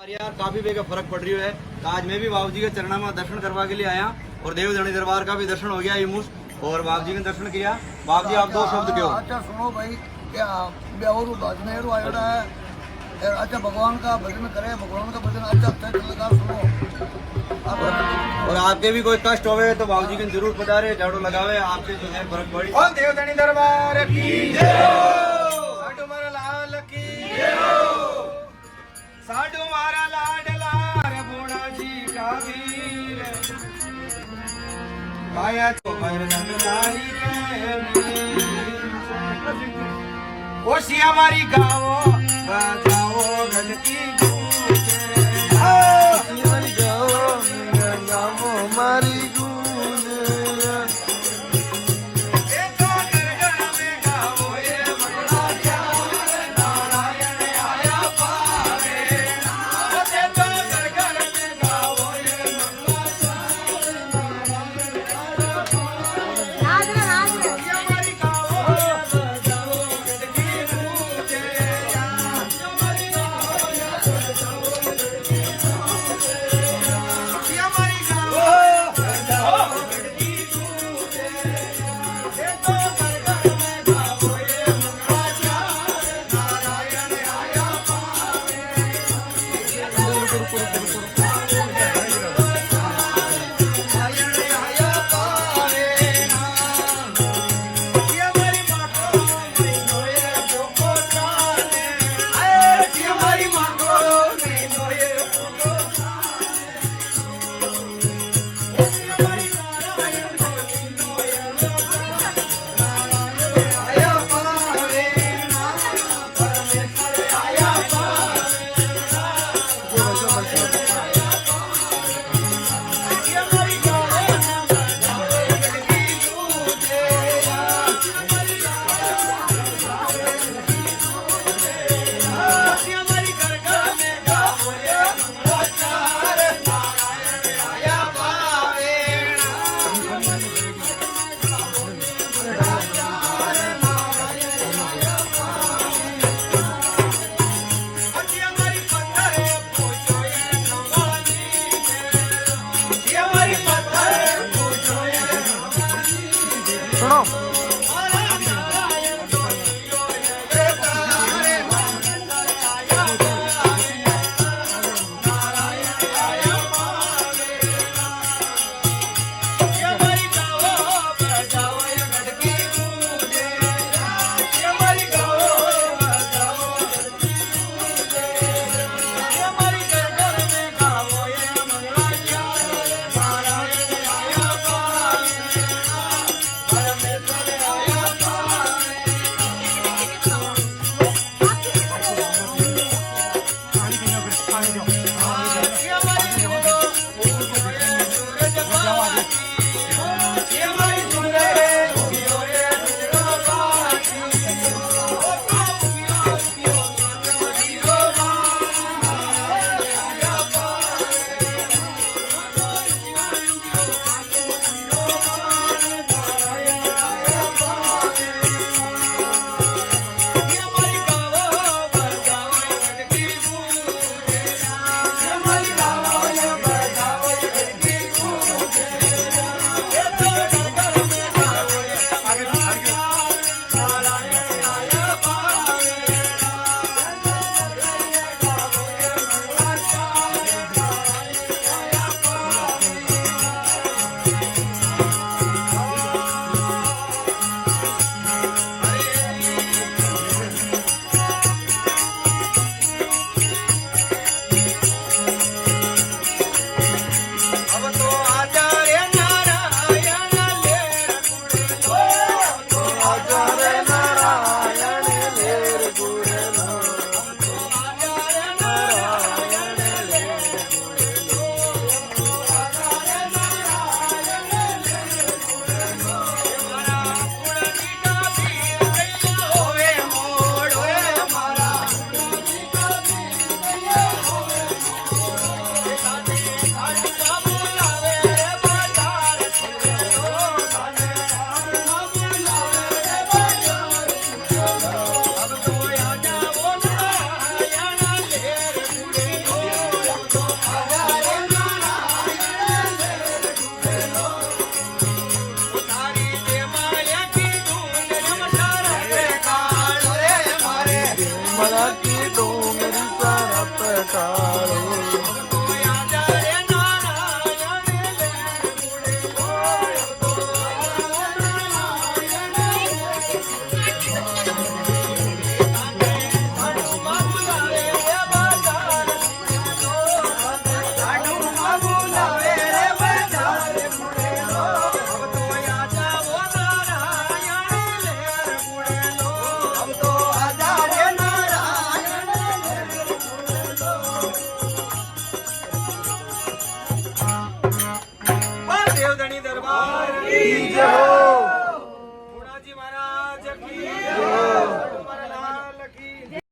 यार काफी बेगा फर्क पड़ रही है। आज मैं भी बाबू जी के चरणों में दर्शन करवा के लिए आया और देवधनी दरबार का भी दर्शन हो गया इमूस और बाबू जी ने दर्शन किया। बाबू जी आप दो शब्द क्यों? अच्छा सुनो भाई, क्या बेहूरू भजनेरू आयोडा है। अच्छा भगवान का भजन करे, भगवान का भजन अच्छा लगा सुनो। और आपके भी कोई कष्ट होवे तो बाबू जी के जरूर पधारे, झाड़ू लगावे, आपसे जो है फर्क पड़ी। और देवधनी दरबार की जय हो, साडू मारा लाल की जय हो, साडू मारा लाडला रे भोला जी का वीर, माया तो मरदन नारी के ओसिया मारी गाओ बजाओ गल की